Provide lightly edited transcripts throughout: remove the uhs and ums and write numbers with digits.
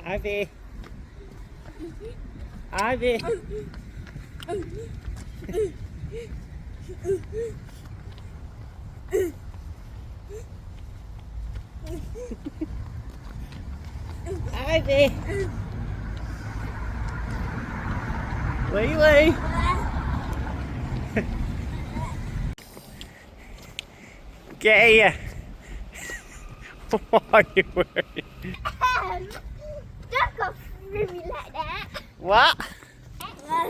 Ivy. Ivy. Ivy. Lily. Get here. What are you wearing? Don't go through me like that. What?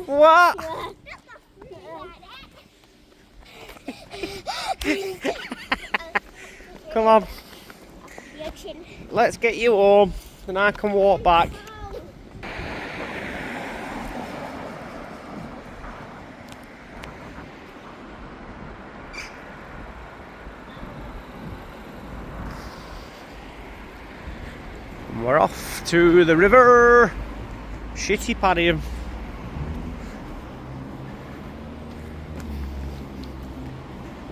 What? Don't go through me like that. Come on, Your chin. let's get you home, then I can walk back. We're off to the river. Shitty Padiham.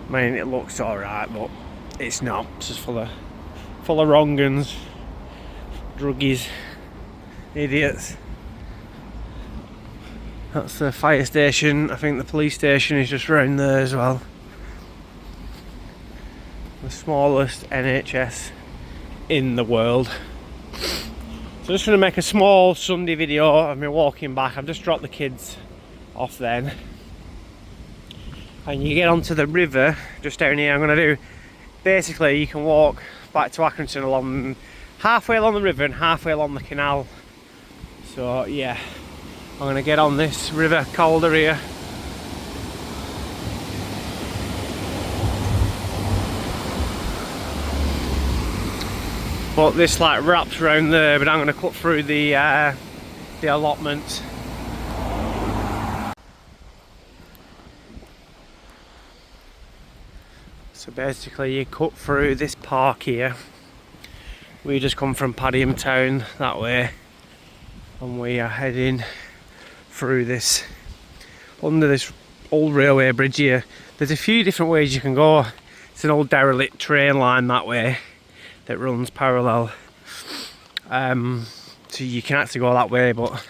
I mean, it looks alright, but it's not. It's just full of wrong uns, druggies, idiots. That's the fire station. I think the police station is just round there as well. The smallest NHS in the world. So just going to make a small Sunday video of me walking back. I've just dropped the kids off then. And you get onto the river just down here. I'm going to do, basically you can walk back to Accrington along, halfway along the river and halfway along the canal. So yeah, I'm going to get on this river Calder here. But this like wraps around there, but I'm going to cut through the allotment. So basically you cut through this park here. We just come from Padiham town that way, and we are heading through this, under this old railway bridge here. There's a few different ways you can go. It's an old derelict train line that way that runs parallel, so you can actually go that way, but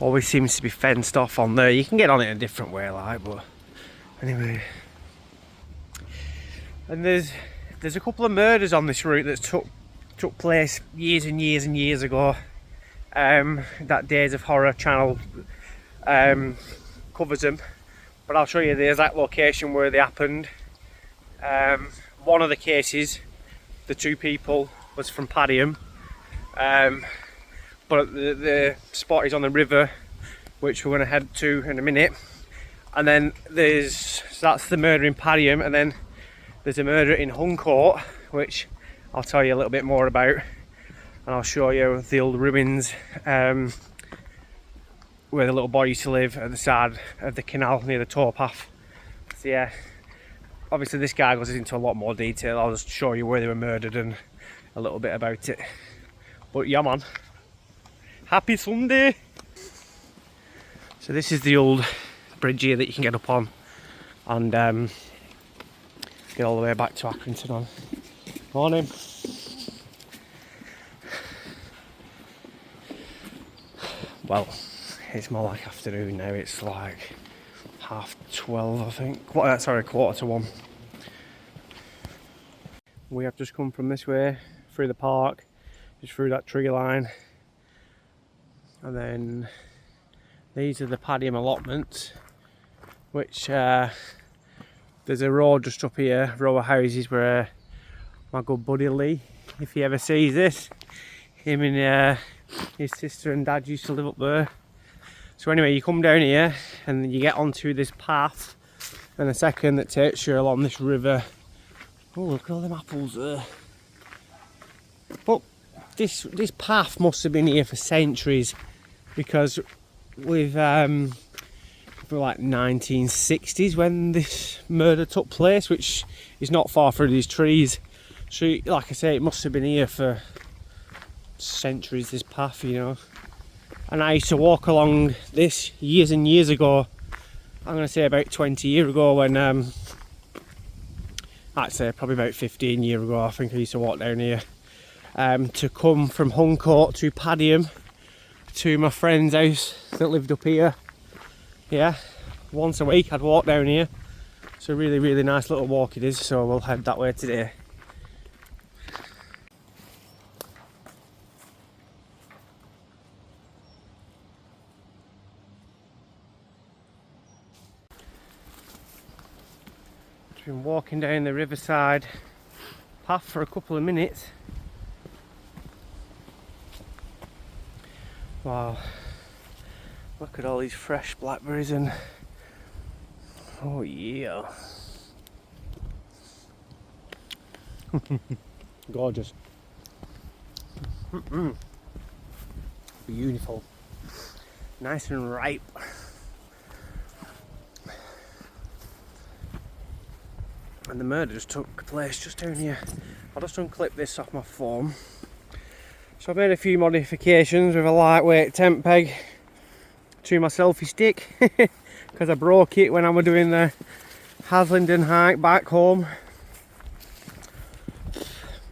always seems to be fenced off on there. You can get on it a different way, like, but anyway. And there's a couple of murders on this route that took place years and years and years ago. That Days of Horror channel covers them, but I'll show you the exact location where they happened. One of the cases, the two people, was from Padiham, but the spot is on the river, which we're going to head to in a minute. And then so that's the murder in Padiham, and then there's a murder in Huncourt, which I'll tell you a little bit more about, and I'll show you the old ruins where the little boy used to live at the side of the canal near the towpath. So yeah, obviously this guy goes into a lot more detail. I'll just show you where they were murdered and a little bit about it. But yeah man, happy Sunday! So this is the old bridge here that you can get up on and get all the way back to Accrington on. Morning. Well, it's more like afternoon now. It's like 12:30, I think. Sorry, 1:45. We have just come from this way through the park, just through that tree line, and then these are the Padiham allotments, which there's a road just up here, a row of houses where my good buddy Lee, if he ever sees this, him and his sister and dad used to live up there. So anyway, you come down here and then you get onto this path, and a second that takes you along this river. Oh, look at all them apples there. But this path must have been here for centuries, because with like 1960s when this murder took place, which is not far through these trees. So like I say, it must have been here for centuries, this path, you know. And I used to walk along this years and years ago. I'm going to say about 20 years ago, when actually probably about 15 years ago, I think I used to walk down here. to come from Huncourt to Padiham to my friend's house that lived up here. Yeah, once a week I'd walk down here. It's a really, really nice little walk it is, so we'll head that way today. Just been walking down the riverside path for a couple of minutes. Wow, look at all these fresh blackberries and oh yeah. Gorgeous. Beautiful. Nice and ripe. And the murder just took place just down here. I'll just unclip this off my phone. So I made a few modifications with a lightweight tent peg to my selfie stick because I broke it when I was doing the Haslingden hike back home.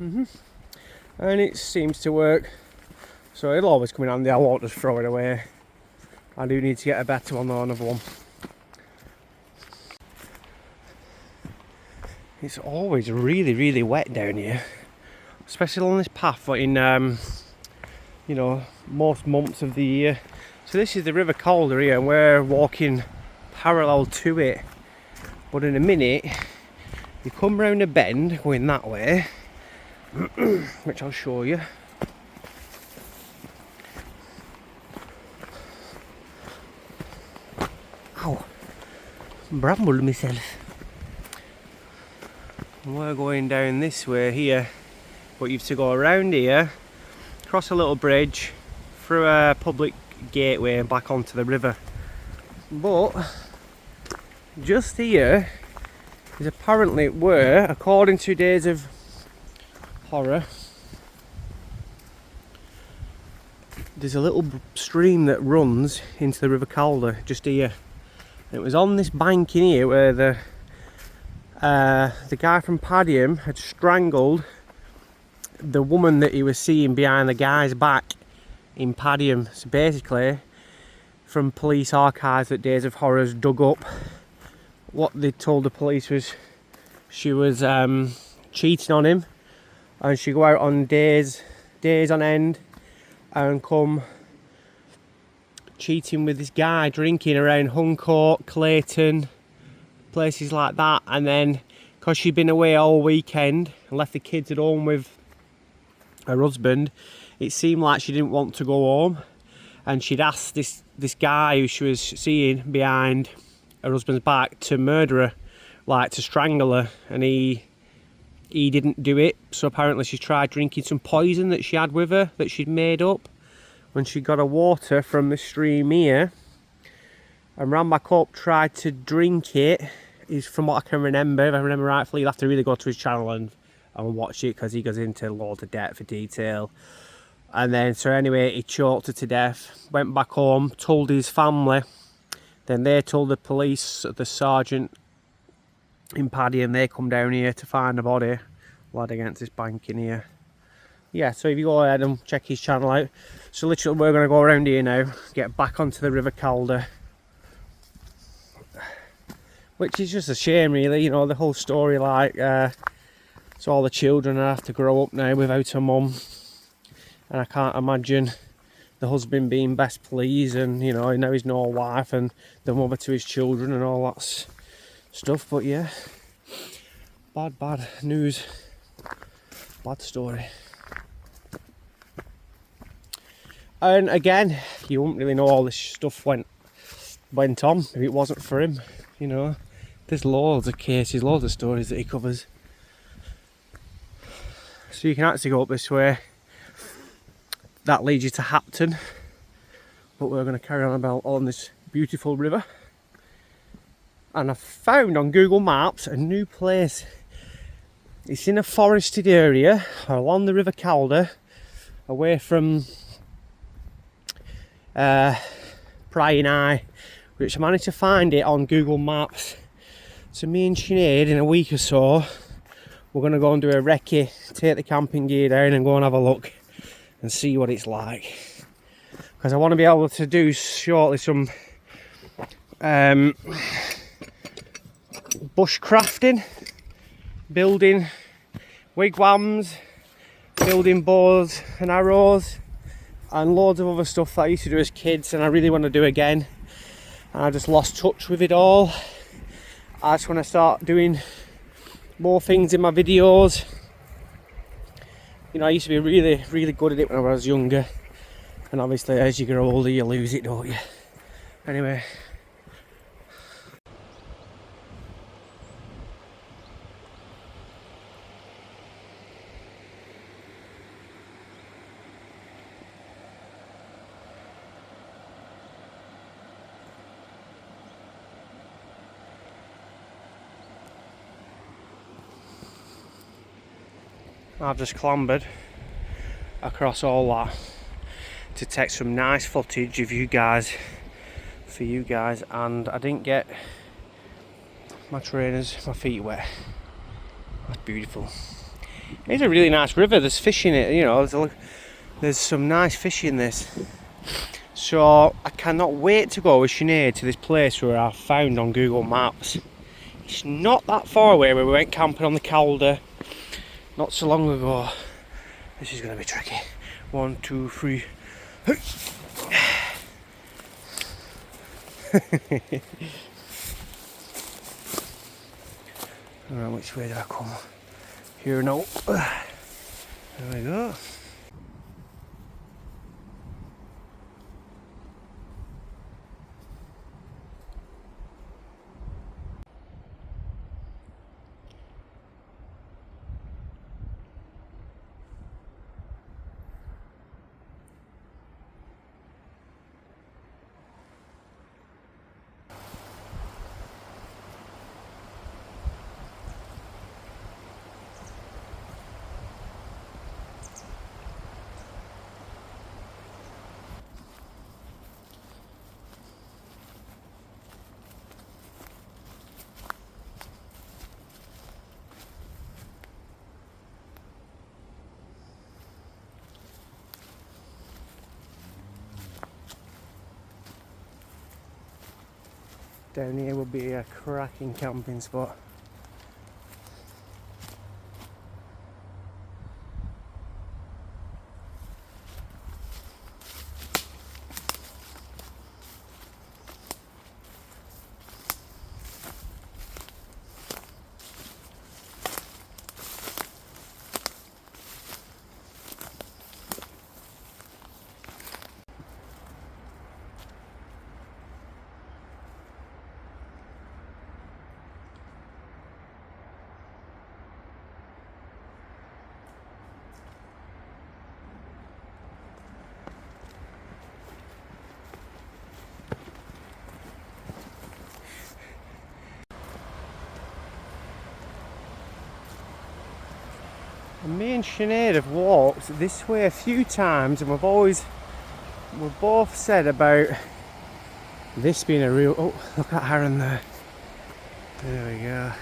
And it seems to work, so it'll always come in handy. I won't just throw it away. I do need to get a better one or another one. It's always really, really wet down here, especially on this path, but in you know, most months of the year. So this is the River Calder here, and we're walking parallel to it. But in a minute, you come round a bend going that way, which I'll show you. Ow! Brambled myself. We're going down this way here, but you have to go around here, cross a little bridge, through a public gateway and back onto the river. But just here is apparently where, according to Days of Horror, there's a little stream that runs into the River Calder just here. And it was on this bank in here where the guy from Padiham had strangled the woman that he was seeing behind the guy's back in Padiham. So basically, from police archives that Days of Horrors dug up, what they told the police was she was cheating on him, and she'd go out on days on end and come cheating with this guy, drinking around Huncourt, Clayton, places like that. And then because she'd been away all weekend and left the kids at home with her husband, it seemed like she didn't want to go home, and she'd asked this guy who she was seeing behind her husband's back to murder her, like to strangle her, and he didn't do it. So apparently she tried drinking some poison that she had with her that she'd made up when she got her water from the stream here, and ran back up, tried to drink it. Is from what I can remember, if I remember rightfully. You'll have to really go to his channel and watch it, because he goes into loads of depth of detail. And then, so anyway, he choked her to death, went back home, told his family. Then they told the police, the sergeant in Paddy, and they come down here to find the body laid against this bank in here. Yeah, so if you go ahead and check his channel out. So literally we're going to go around here now, get back onto the River Calder. Which is just a shame really, you know, the whole story, like, so all the children have to grow up now without a mum. And I can't imagine the husband being best pleased, and, you know, now he's no wife and the mother to his children and all that stuff. But yeah, bad news, bad story. And again, you wouldn't really know all this stuff went on if it wasn't for him, you know. There's loads of cases, loads of stories that he covers. So you can actually go up this way. That leads you to Hapton. But we're going to carry on about on this beautiful river. And I found on Google Maps a new place. It's in a forested area along the River Calder, away from Prying Eye, which I managed to find it on Google Maps. So me and Sinead in a week or so we're going to go and do a recce, take the camping gear down and go and have a look and see what it's like. Because I want to be able to do shortly some bushcrafting, building wigwams, building bows and arrows, and loads of other stuff that I used to do as kids and I really want to do again. And I just lost touch with it all. I just want to start doing more things in my videos. You know, I used to be really good at it when I was younger, and obviously as you grow older you lose it, don't you? Anyway, I've just clambered across all that to take some nice footage of you guys, for you guys, and I didn't get my trainers, my feet wet. That's beautiful. It's a really nice river, there's fish in it, you know, there's some nice fish in this. So I cannot wait to go with Sinead to this place where I found on Google Maps. It's not that far away, where we went camping on the Calder not so long ago. This is going to be tricky. 1, 2, 3. Alright, which way do I come? Here now. There we go. Down here will be a cracking camping spot. And me and Sinead have walked this way a few times, and we've both said about this being a real, oh look at Aaron there. There we go.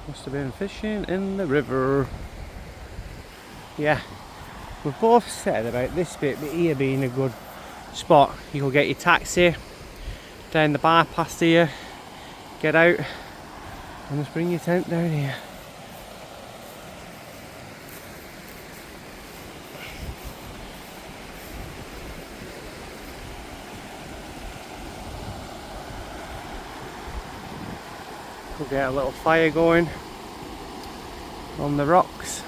Must have been fishing in the river. Yeah, we've both said about this bit here being a good spot. You can get your taxi down the bypass here, get out and just bring your tent down here. We'll get a little fire going on the rocks.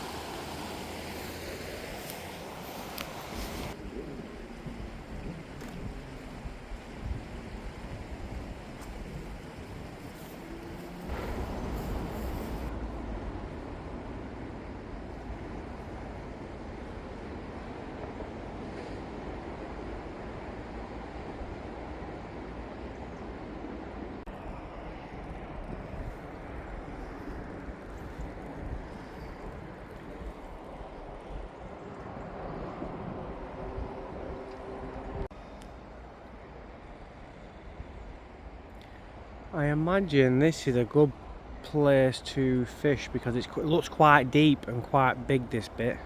I imagine this is a good place to fish because it looks quite deep and quite big, this bit.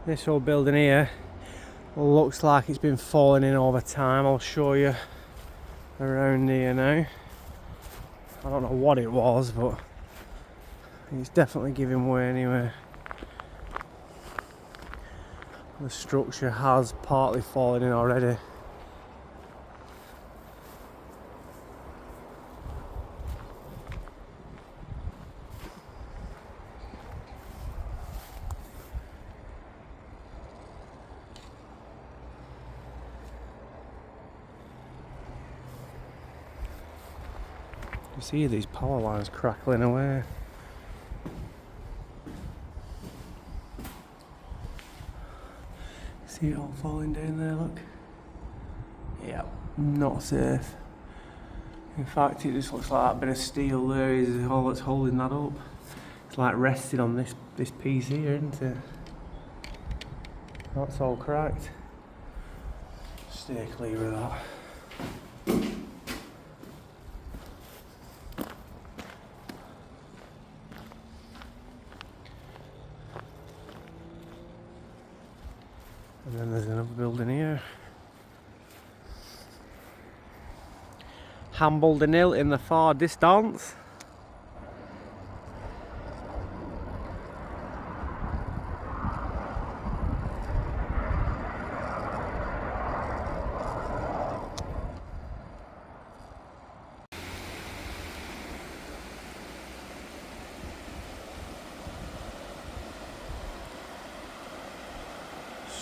This whole building here looks like it's been falling in over time. I'll show you around here now. I don't know what it was, but it's definitely giving way anyway. The structure has partly fallen in already. You see these power lines crackling away. See it all falling down there, look. Yeah, not safe. In fact, it just looks like that bit of steel there is all that's holding that up. It's like resting on this piece here, isn't it? That's all cracked. Stay clear of that. And then there's another building here. Hambledon Hill in the far distance.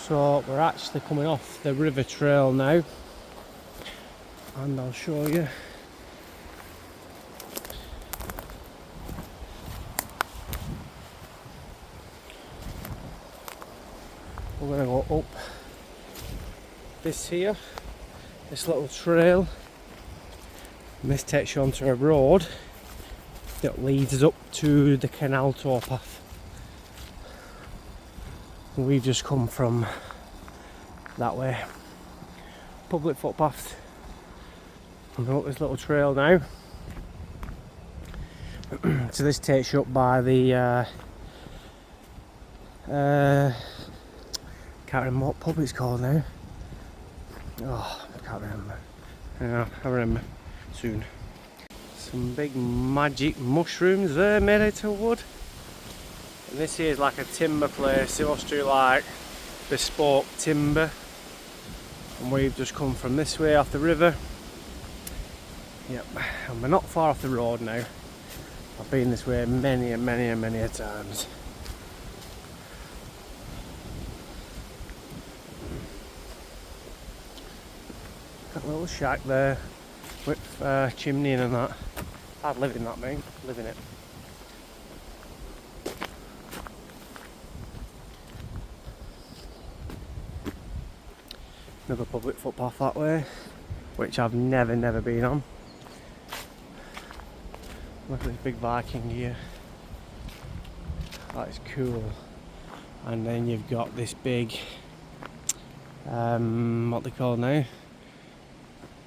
So we're actually coming off the river trail now, and I'll show you. We're going to go up this here, this little trail, and this takes you onto a road that leads us up to the canal towpath. We've just come from that way. Public footpath. I'm up this little trail now. So this takes you up by the can't remember what pub it's called now. Oh, I can't remember. Yeah, I'll remember soon. Some big magic mushrooms there made out of wood. And this here is like a timber place. It must do like bespoke timber. And we've just come from this way off the river. Yep, and we're not far off the road now. I've been this way many a times. That little shack there with chimney and that. I'd live in that, mate. Live in it. Another public footpath that way, which I've never been on. Look at this big Viking here. That is cool. And then you've got this big, what they call now,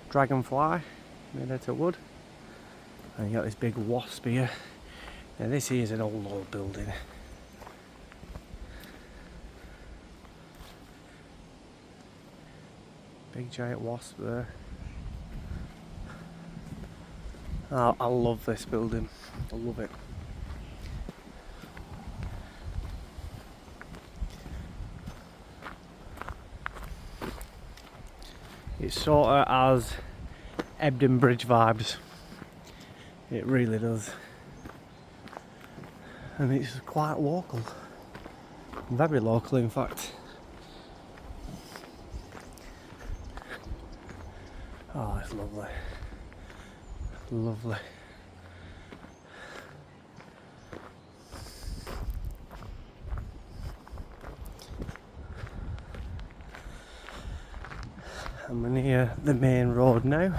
dragonfly made out of wood. And you got this big wasp here. Now this here is an old building. Big giant wasp there. Oh, I love this building. I love it. It sort of has Ebden Bridge vibes. It really does. And it's quite local. Very local, in fact. Oh, it's lovely. Lovely. I'm near the main road now.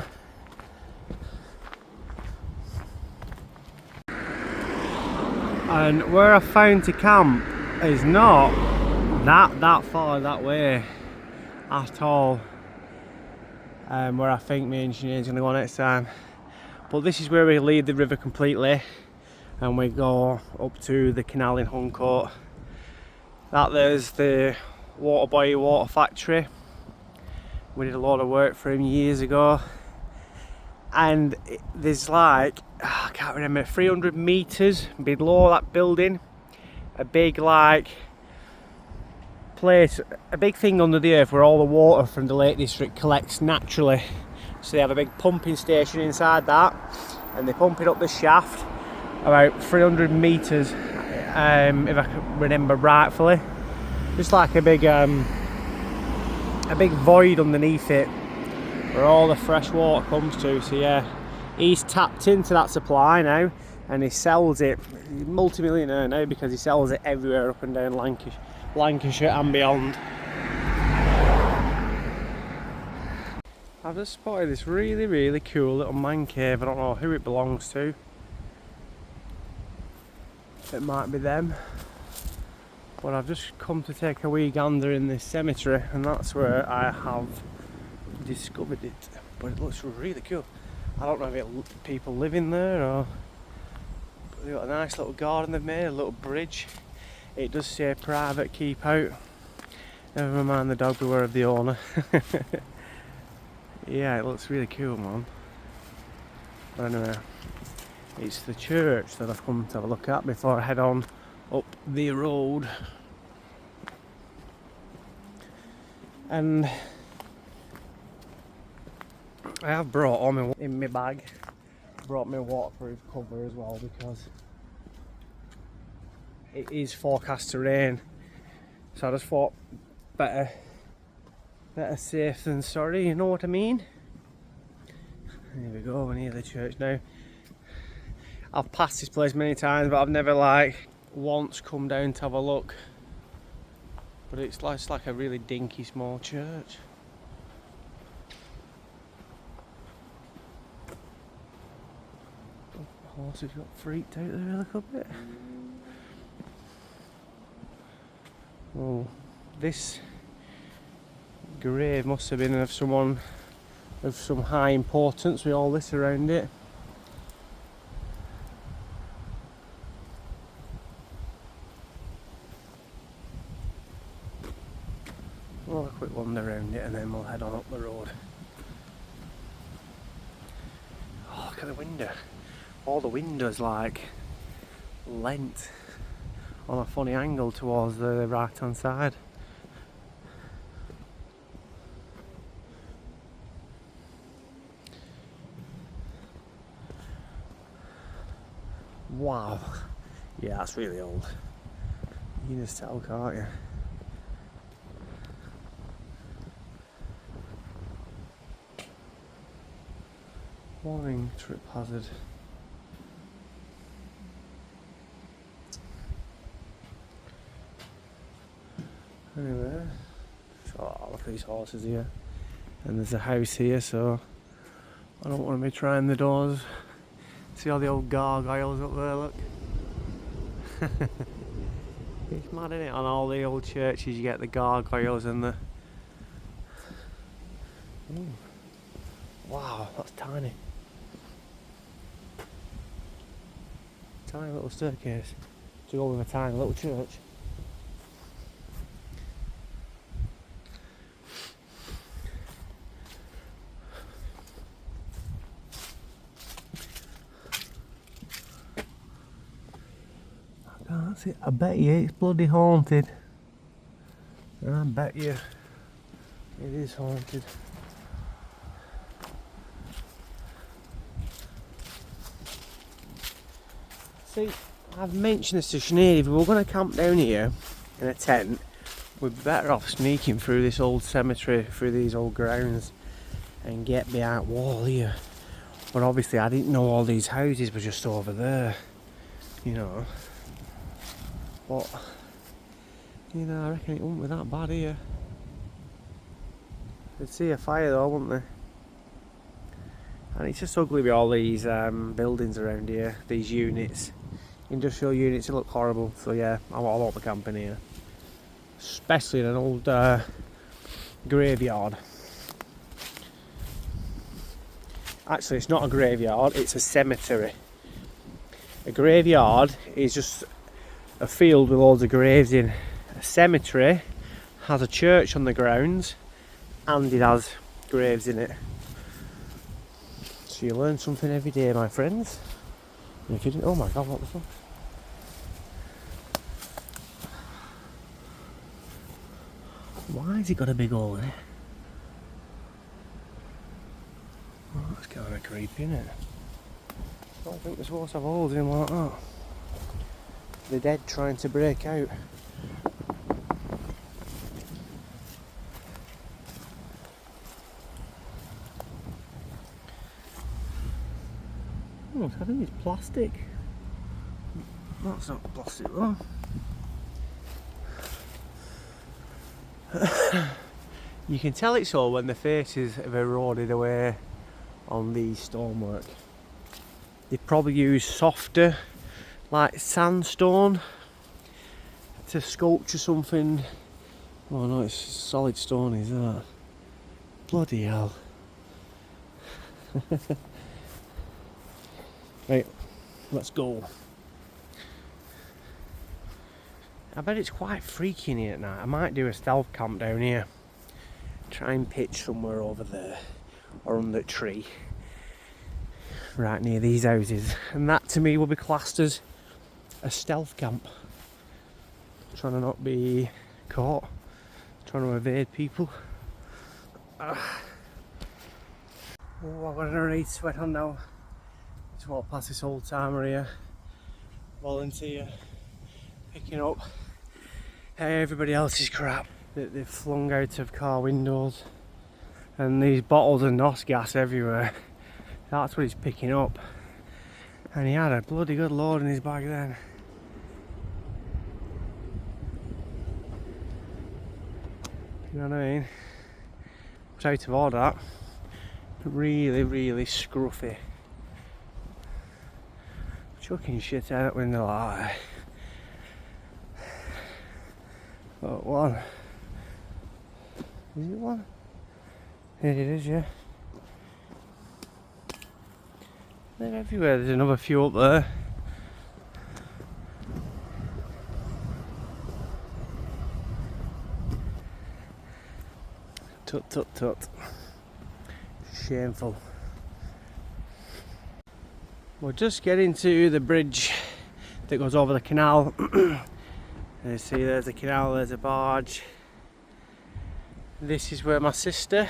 And where I found to camp is not that far that way at all. where I think my engineer's going to go next time. But this is where we leave the river completely and we go up to the canal in Huncourt. That there's the Waterboy water factory. We did a lot of work for him years ago. And there's like, I can't remember, 300 metres below that building. A big like place, a big thing under the earth where all the water from the Lake District collects naturally. So they have a big pumping station inside that and they pump it up the shaft about 300 metres, if I can remember rightfully. Just like a big void underneath it where all the fresh water comes to. So yeah, he's tapped into that supply now and he sells it. He's a multi-millionaire now because he sells it everywhere up and down Lancashire and beyond. I've just spotted this really cool little man cave. I don't know who it belongs to. It might be them. But I've just come to take a wee gander in this cemetery and that's where I have discovered it. But it looks really cool. I don't know if people live in there or... But they've got a nice little garden they've made, a little bridge. It does say private keep out. Never mind the dog, beware of the owner. Yeah, it looks really cool, man. But anyway, it's the church that I've come to have a look at before I head on up the road. And I have brought on in my bag, brought my waterproof cover as well because it is forecast to rain. So I just thought better safe than sorry, you know what I mean? Here we go, we're near the church now. I've passed this place many times, but I've never like once come down to have a look. But it's like a really dinky small church. The horses got freaked out there a little bit. Oh, this grave must have been of someone of some high importance with all this around it. We'll have a quick wander around it and then we'll head on up the road. Oh, look at the window. All the windows like lent on a funny angle towards the right hand side. Wow, yeah, that's really old. You can just tell, can't you? Warning, trip hazard. Anyway, oh, look at these horses here. And there's a house here, so I don't want to be trying the doors. See all the old gargoyles up there, look. It's mad, isn't it? On all the old churches you get the gargoyles and the... Ooh. Wow, that's tiny. Tiny little staircase to go with a tiny little church. That's it. I bet you it's bloody haunted. I bet you it is haunted. See, I've mentioned this to Sinead, if we were going to camp down here in a tent, we're better off sneaking through this old cemetery, through these old grounds and get behind wall here. But obviously I didn't know all these houses were just over there, you know. But, you know, I reckon it wouldn't be that bad here. They'd see a fire though, wouldn't they? And it's just ugly with all these buildings around here, these units. Industrial units, they look horrible. So yeah, I won't be camping here. Especially in an old graveyard. Actually, it's not a graveyard, it's a cemetery. A graveyard is just a field with loads of graves in. A cemetery has a church on the grounds and it has graves in it. So you learn something every day, my friends. And if you didn't, oh my god, what the fuck? Why has it got a big hole in it? Oh, that's kind of creepy, isn't it? I don't think they're supposed to have holes in like that. The dead trying to break out. Oh, I think it's plastic. That's not plastic though. You can tell it's all when the faces have eroded away on the stonework. They probably use softer, like sandstone, to sculpture something. Oh no, it's solid stone, is that? Bloody hell. Right, let's go. I bet it's quite freaky in here at night. I might do a stealth camp down here. Try and pitch somewhere over there or under a tree right near these houses, and that to me will be classed as a stealth camp. Trying to not be caught, trying to evade people. Oh, I've got a raid sweat on now. Just walk past this old timer here, volunteer, picking up everybody else's crap that they've flung out of car windows, and these bottles of NOS gas everywhere. That's what he's picking up, and he had a bloody good load in his bag then. You know what I mean? Try to avoid that. Really, really scruffy. Chucking shit out when they're like. Oh, one. Is it one? Yeah, it is, yeah. They're everywhere. There's another few up there. Tut tut tut. Shameful. We're just getting to the bridge that goes over the canal. You see, there's a canal, there's a barge. This is where my sister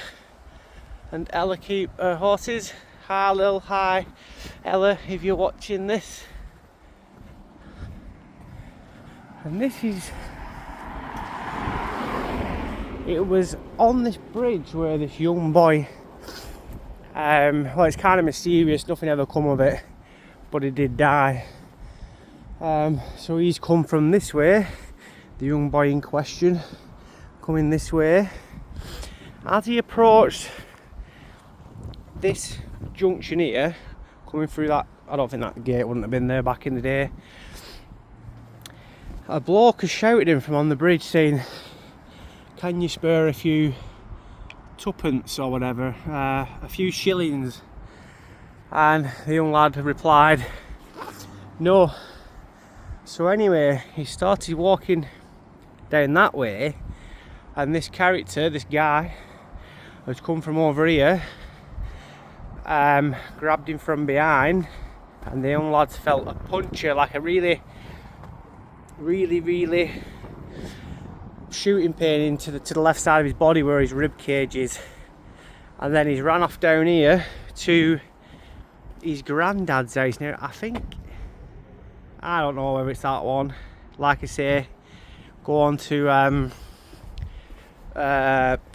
and Ella keep her horses. Hi Lil, hi Ella, if you're watching this. And this is... It was on this bridge where this young boy... well, it's kind of mysterious, nothing ever come of it, but he did die. So he's come from this way, the young boy in question, coming this way. As he approached this junction here, coming through that, I don't think that gate wouldn't have been there back in the day, a bloke has shouted him from on the bridge saying, can you spare a few tuppence or whatever, a few shillings? And the young lad replied, no. So anyway, he started walking down that way, and this character, this guy, has come from over here, grabbed him from behind, and the young lad felt a puncture, like a really shooting pain into to the left side of his body where his rib cage is. And then he's ran off down here to his granddad's house. Now I don't know whether it's that one. Like I say, go on to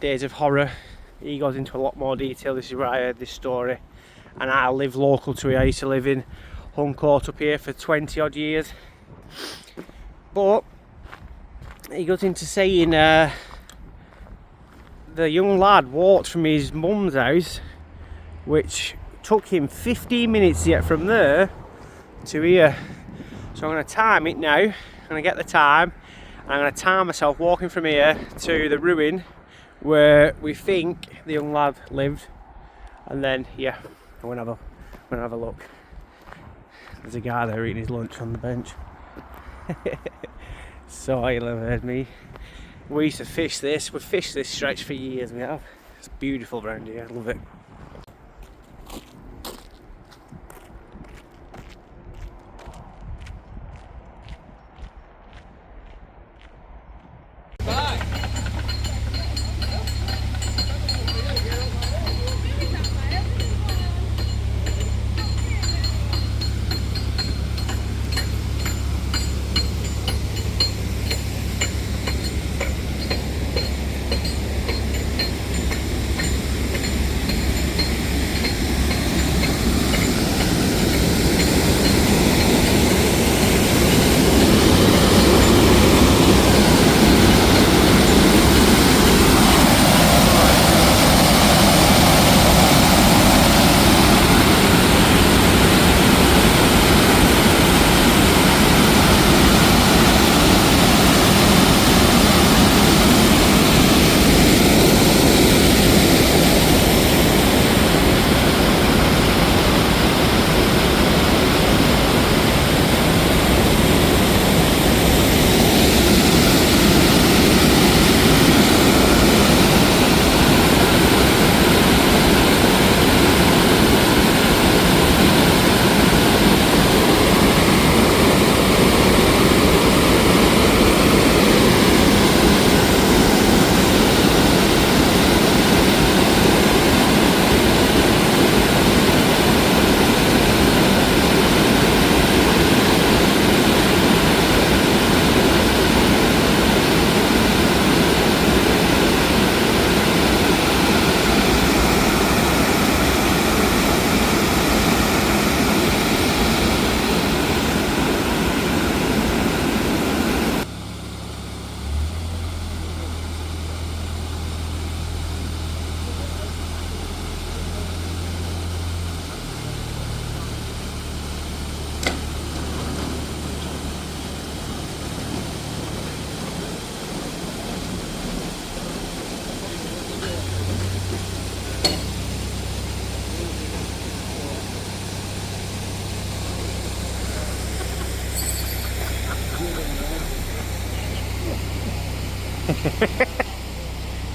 Days of Horror. He goes into a lot more detail. This is where I heard this story, and I live local to it. I used to live in Huncourt up here for 20 odd years. But he goes into saying the young lad walked from his mum's house, which took him 15 minutes to get from there to here. So I'm going to time it now. I'm going to get the time, and I'm going to time myself walking from here to the ruin where we think the young lad lived, and then yeah, I'm gonna have a look. There's a guy there eating his lunch on the bench. So he'll have heard me. We used to fish this. We've fished this stretch for years. We have. It's beautiful around here. I love it.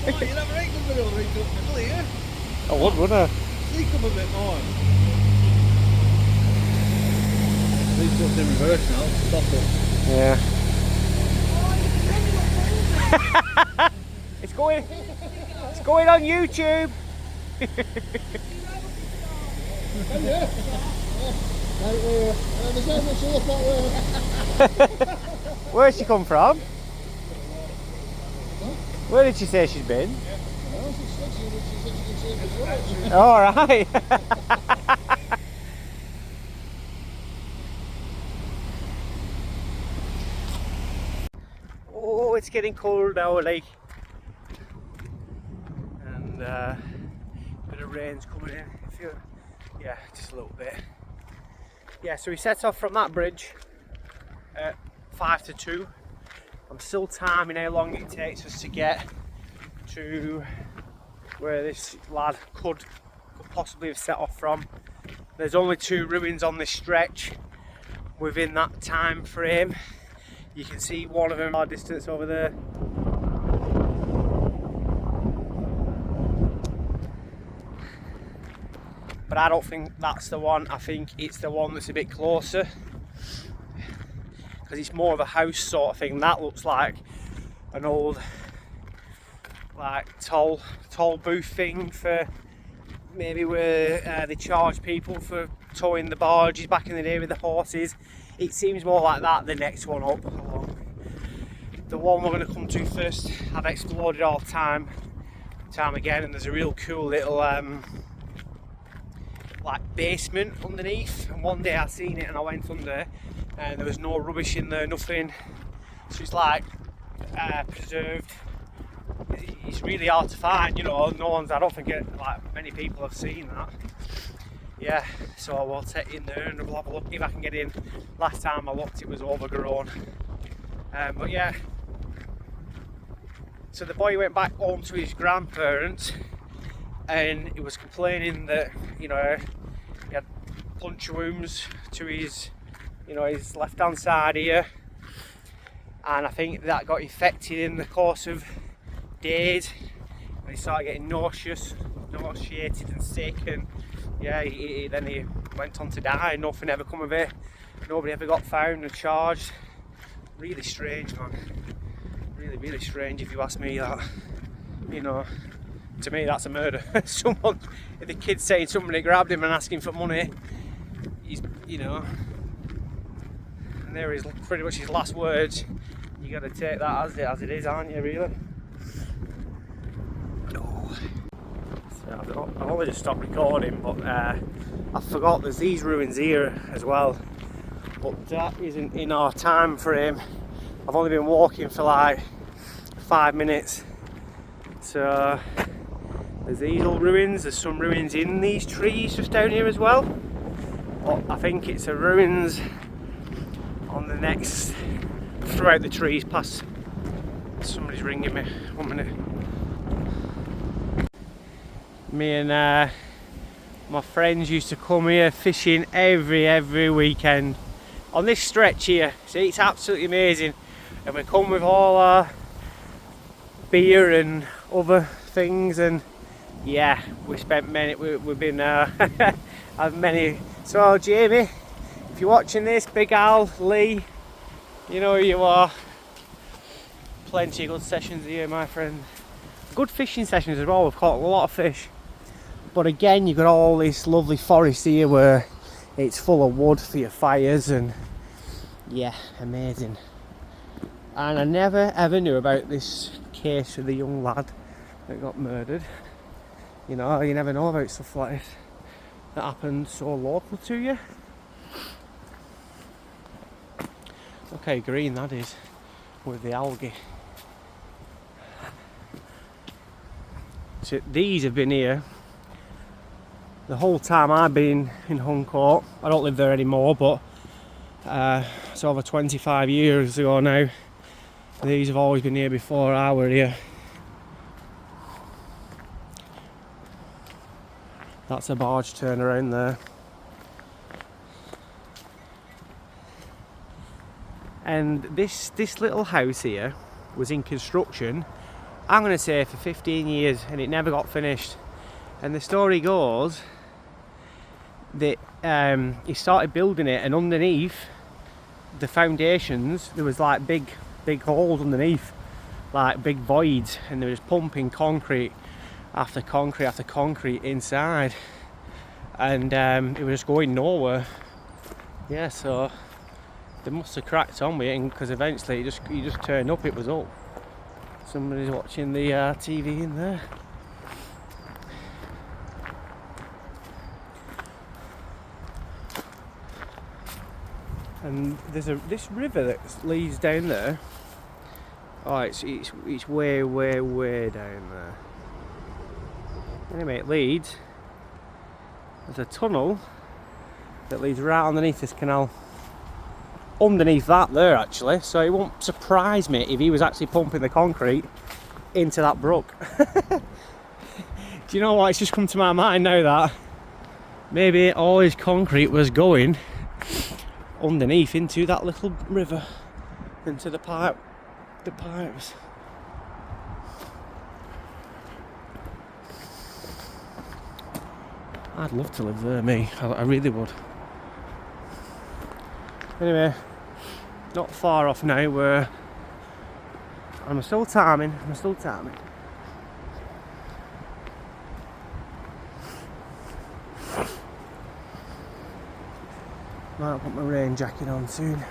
Oh, you'll have a right good video right up the middle here. I would, wouldn't I? Sneak up a bit more. These just in reverse now, stop it. Yeah. It's going on YouTube. Where's she come from? Where did she say she's been? All right. Oh, it's getting cold now, like, and a bit of rain's coming in. Yeah, just a little bit. Yeah, so we set off from that bridge at 5 to 2. I'm still timing how long it takes us to get to where this lad could possibly have set off from. There's only 2 ruins on this stretch within that time frame. You can see one of them our distance over there. But I don't think that's the one. I think it's the one that's a bit closer, because it's more of a house sort of thing. That looks like an old, like, toll booth thing for maybe where they charge people for towing the barges back in the day with the horses. It seems more like that, the next one up along. The one we're going to come to first, I've explored it all time again, and there's a real cool little like basement underneath, and one day I seen it and I went under and there was no rubbish in there, nothing, so it's like preserved. It's really hard to find, you know. I don't think like many people have seen that. Yeah, so we'll take in there and we'll have a look if I can get in. Last time I looked it was overgrown, but yeah. So the boy went back home to his grandparents and he was complaining that, you know, He had puncture wounds to his, his left hand side here, and I think that got infected in the course of days, and he started getting nauseated and sick, and yeah, then he went on to die. Nothing ever come of it. Nobody ever got found and charged. Really strange, man. Really, really strange if you ask me. That, to me that's a murder. Someone, if the kid's saying somebody grabbed him and asking for money, he's, and there is pretty much his last words. You got to take that as it is, aren't you, really? Oh. So I've only just stopped recording, but I forgot there's these ruins here as well, but that isn't in our time frame. I've only been walking for like 5 minutes, so there's these old ruins. There's some ruins in these trees just down here as well, but I think it's a ruins on the next, throughout the trees past. Somebody's ringing me. 1 minute. Me and my friends used to come here fishing every weekend on this stretch here. See, it's absolutely amazing, and we come with all our beer and other things, and yeah, we spent many. We've been have many. So Jamie, if you're watching this, Big Al, Lee, you know who you are. Plenty of good sessions here, my friend. Good fishing sessions as well. We've caught a lot of fish. But again, you've got all this lovely forest here where it's full of wood for your fires, and yeah, amazing. And I never ever knew about this case of the young lad that got murdered. You never know about stuff like this that happened so local to you. Look how green that is with the algae. So these have been here the whole time I've been in Huncourt. I don't live there anymore, but it's over 25 years ago now. These have always been here before I were here. That's a barge turnaround there. And this little house here was in construction, I'm going to say, for 15 years, and it never got finished. And the story goes that he started building it, and underneath the foundations there was like big holes underneath, like big voids, and they were just pumping concrete after concrete after concrete inside, and it was just going nowhere. Yeah, so they must have cracked on with it, because eventually you just turned up, it was up. Somebody's watching the TV in there. And there's this river that leads down there. Oh, it's way down there. Anyway, it leads. There's a tunnel that leads right underneath this canal. Underneath that there, actually. So it won't surprise me if he was actually pumping the concrete into that brook. Do you know what? It's just come to my mind now that maybe all his concrete was going underneath into that little river, into the pipes. I'd love to live there, me. I really would. Anyway, not far off now. Where I'm still timing. Might put my rain jacket on soon.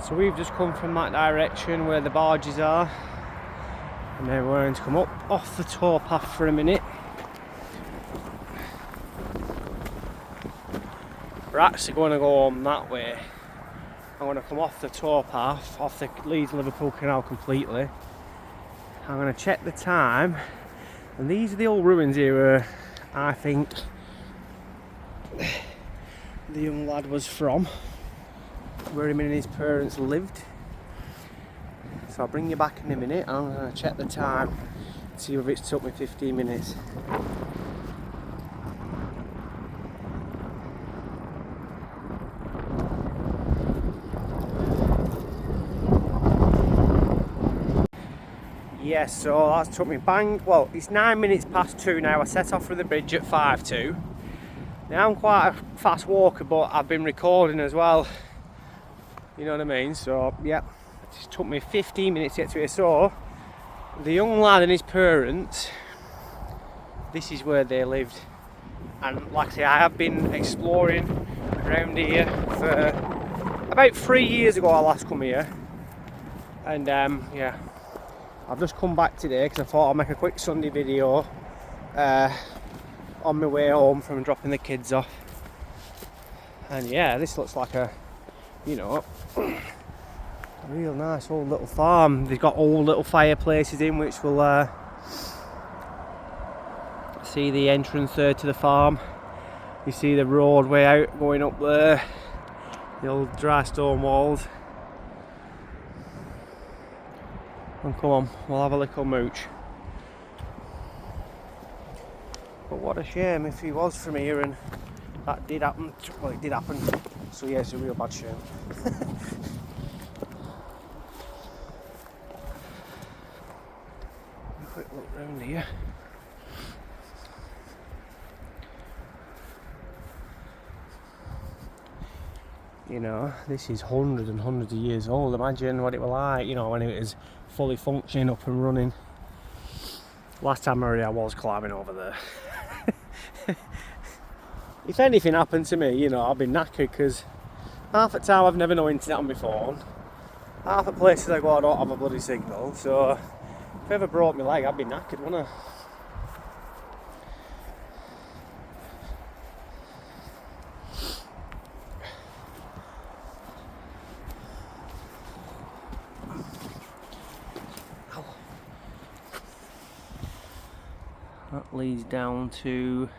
So we've just come from that direction where the barges are, and then we're going to come up off the towpath for a minute. We're actually going to go on that way. I'm going to come off the towpath, off the Leeds Liverpool canal completely. I'm going to check the time, and these are the old ruins here where I think the young lad was from. where him and his parents lived. So I'll bring you back in a minute and I'm going to check the time, see if it's took me 15 minutes. Yes, so that's took me bang, well it's 9 minutes past 2 now. I set off from the bridge at 5:02. Now I'm quite a fast walker, but I've been recording as well, you know what I mean, so yeah, it just took me 15 minutes to get to here. So the young lad and his parents, this is where they lived, and like I say, I have been exploring around here for about 3 years ago. I last come here, and yeah, I've just come back today because I thought I'd make a quick Sunday video on my way home from dropping the kids off. And yeah, this looks like a, you know, a real nice old little farm. They've got old little fireplaces in, which will see the entrance there to the farm. You see the roadway out going up there, the old dry stone walls. And come on, we'll have a little mooch. But what a shame if he was from here and that did happen. Well, it did happen. So yeah, it's a real bad shame. A quick look round here. You know, this is hundreds and hundreds of years old. Imagine what it was like, you know, when it was fully functioning, up and running. Last time I was climbing over there. If anything happened to me, you know, I'd be knackered, because half the time I've never no internet on my phone. Half the places I go I don't have a bloody signal, so if I ever broke my leg I'd be knackered, wouldn't I? That leads down to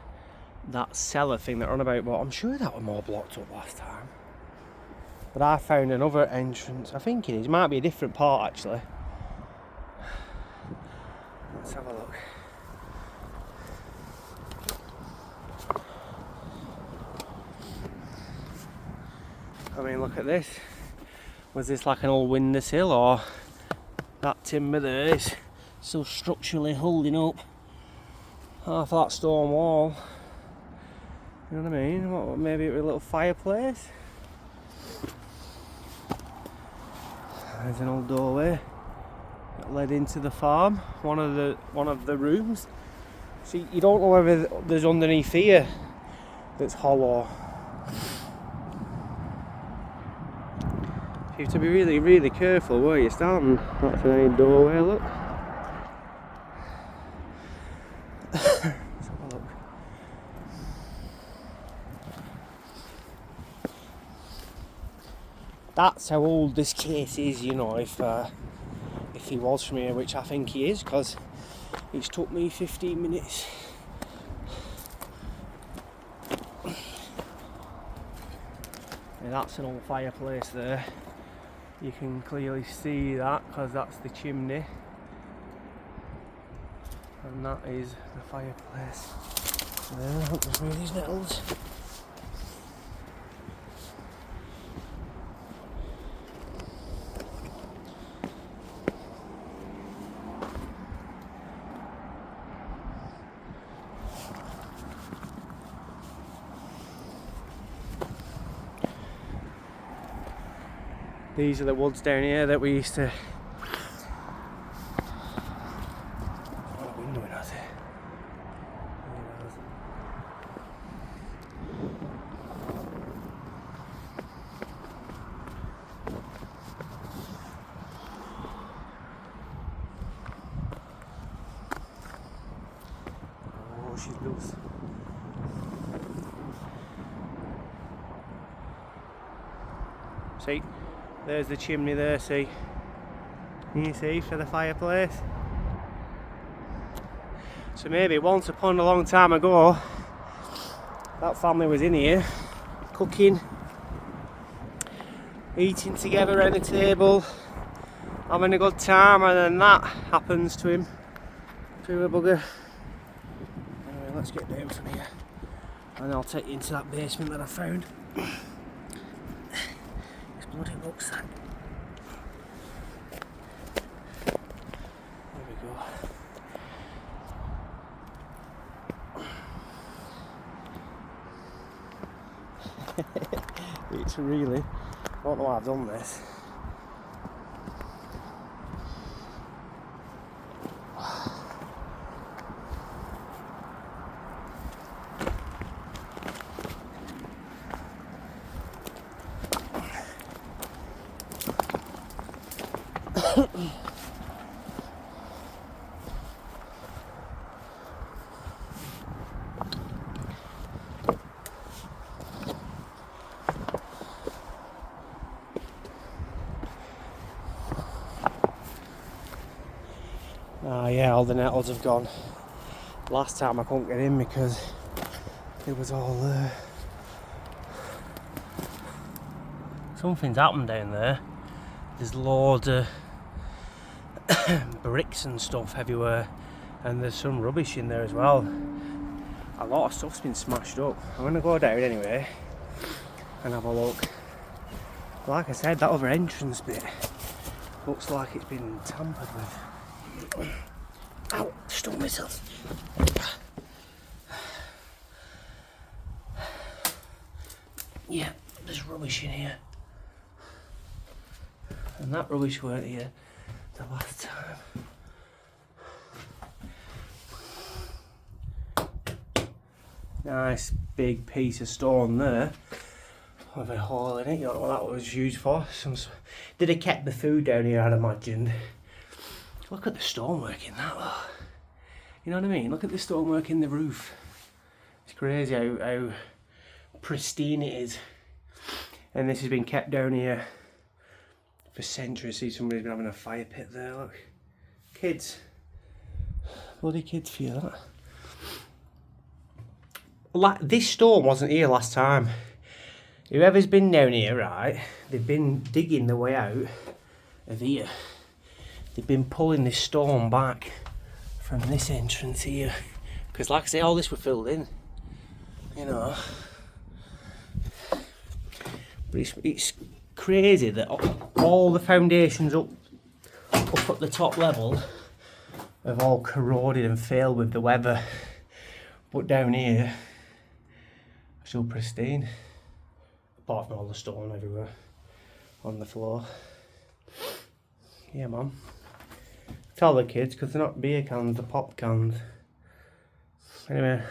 that cellar thing that we're on about, but I'm sure that was more blocked up last time. But I found another entrance. I think it is. It might be a different part actually. Let's have a look. I mean, look at this. Was this like an old windowsill, or that timber there is still structurally holding up half that stone wall? You know what I mean? What, maybe it was a little fireplace. There's an old doorway that led into the farm. One of the rooms. See, you don't know whether there's underneath here that's hollow. You have to be really, really careful where you're standing. That's an old doorway. Look. Let's have a look. That's how old this case is, you know, if he was from here, which I think he is, because it's took me 15 minutes. Yeah, that's an old fireplace there. You can clearly see that because that's the chimney, and that is the fireplace. There, look, there's really these nettles. These are the woods down here that we used to. What a window it has here. Oh, she's loose. See? There's the chimney there, see? Can you see, for the fireplace? So maybe once upon a long time ago, that family was in here cooking. eating together around the table, having a good time, and then that happens to him, to a bugger. Anyway, let's get down from here and I'll take you into that basement that I found. This bloody rucksack. There we go. It's really, I don't know why I've done this. Oh yeah, all the nettles have gone. Last time I couldn't get in because it was all there. Something's happened down there. There's loads of bricks and stuff everywhere, and there's some rubbish in there as well. A lot of stuff's been smashed up. I'm gonna go down anyway and have a look. Like I said, that other entrance bit looks like it's been tampered with. Ow, stuck myself. Yeah, there's rubbish in here. And that rubbish weren't here the last time. Nice big piece of stone there with a hole in it. You don't know what that was used for. Did have kept the food down here, I'd imagine. Look at the stonework in that though. You know what I mean? Look at the stonework in the roof. It's crazy how pristine it is. And this has been kept down here for centuries. See, somebody's been having a fire pit there, look. Kids. Bloody kids feel that. This stone wasn't here last time. Whoever's been down here, right, they've been digging the way out of here. They've been pulling this stone back from this entrance here. Because like I say, all this were filled in. You know. But it's crazy that all the foundations up at the top level have all corroded and failed with the weather. But down here, still pristine. Apart from all the stone everywhere on the floor. Yeah, man. Tell the kids, because they're not beer cans, they're pop cans. Anyway,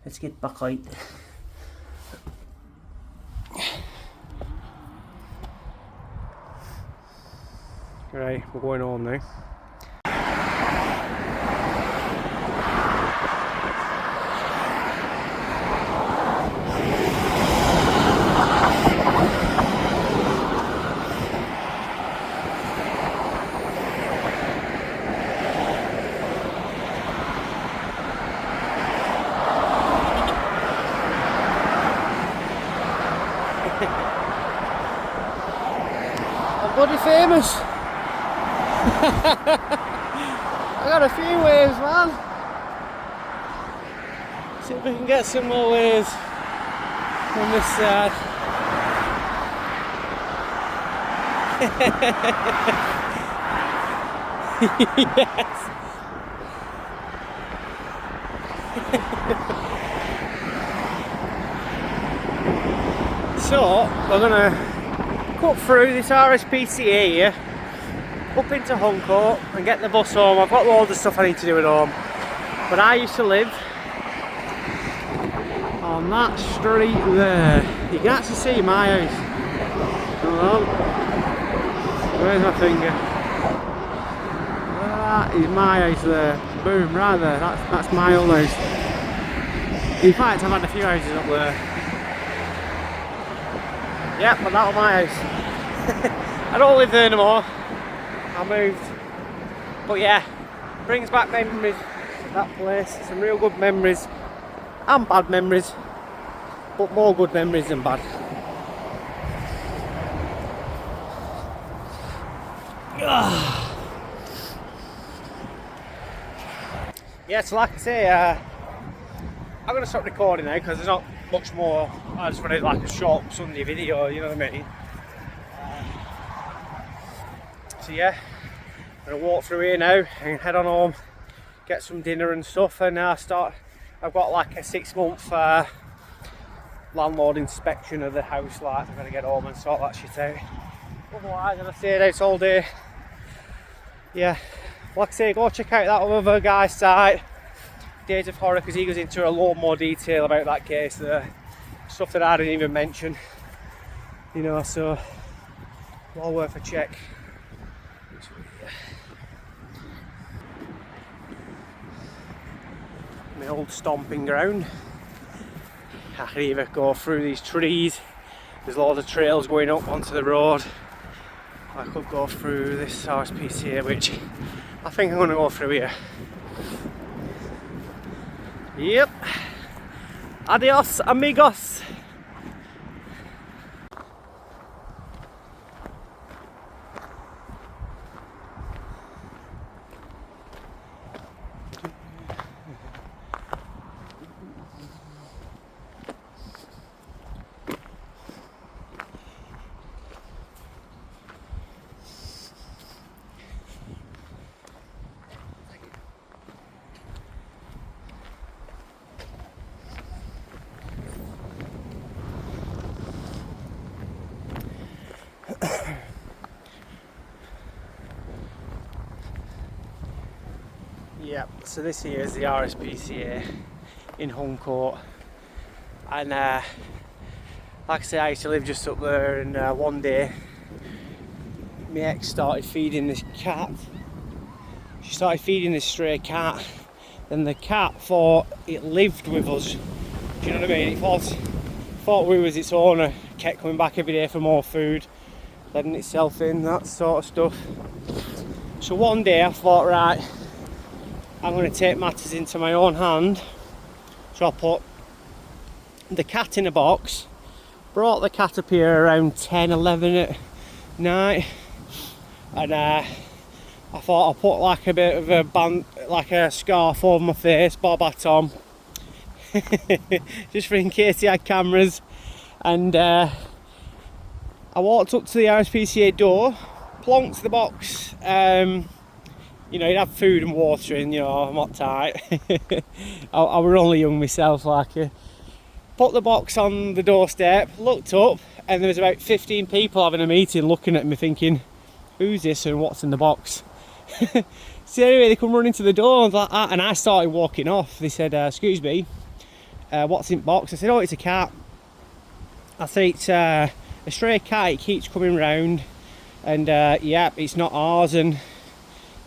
let's get back out. Right, we're going home now. I'm bloody famous. I got a few waves, man. See if we can get some more waves from this side. Yes. So we're gonna cut through this RSPCA here, up into Huncourt and get the bus home. I've got loads of stuff I need to do at home, but I used to live on that street there. You can actually see my house. Hold on. Where's my finger? That is my house there. Boom, right there. That's my old house. In fact, I've had a few houses up there. Yeah, but that was my house. I don't live there anymore. I moved. But yeah, brings back memories of that place. Some real good memories and bad memories, but more good memories than bad. Yeah, so like I say, I'm going to stop recording now because there's not much more. I just wanted like a short Sunday video, you know what I mean? So yeah, I'm going to walk through here now and head on home, get some dinner and stuff, and I've got like a 6-month landlord inspection of the house, like I'm going to get home and sort that shit out. Otherwise, I'll stay out all day. Yeah, like I say, go check out that other guy's site, Days of Horror, because he goes into a lot more detail about that case, the stuff that I didn't even mention, you know, so well worth a check. My old stomping ground. I can either go through these trees, there's loads of trails going up onto the road. I could go through this RSPCA, which I think I'm going to go through here. Yep. Adios, amigos. Yep, so this here is the RSPCA in Home Court, and like I say, I used to live just up there, and one day my ex started feeding this cat. She started feeding this stray cat, and the cat thought it lived with us. Do you know what I mean? It thought we was its owner, kept coming back every day for more food, letting itself in, that sort of stuff. So one day I thought, right, I'm going to take matters into my own hand. So I put the cat in a box, brought the cat up here around 10, 11 at night, and I thought I'll put like a bit of a band, like a scarf over my face, bought a baton, just for in case he had cameras. And I walked up to the RSPCA door, plonked the box. You know, you'd have food and water in, you know, I'm not tight. I were only young myself, like. Put the box on the doorstep, looked up, and there was about 15 people having a meeting looking at me thinking, who's this and what's in the box? So anyway, they come running to the door and like that, and I started walking off. They said, excuse me, what's in the box? I said, oh, it's a cat. I said, it's a stray cat, it keeps coming round, and yeah, it's not ours, and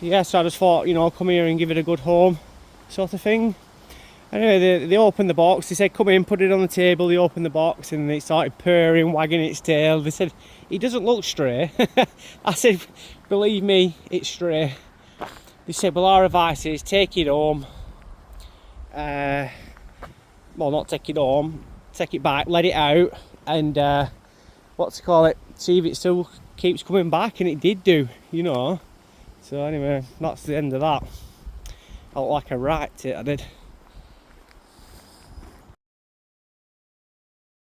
yeah, so I just thought, you know, come here and give it a good home, sort of thing. Anyway, they opened the box, they said, come in, put it on the table. They opened the box and it started purring, wagging its tail. They said, he doesn't look stray. I said, believe me, it's stray. They said, well, our advice is take it home. Well, not take it home, take it back, let it out, and see if it still keeps coming back, and it did do, you know. So anyway, that's the end of that. I look like a rat, I did.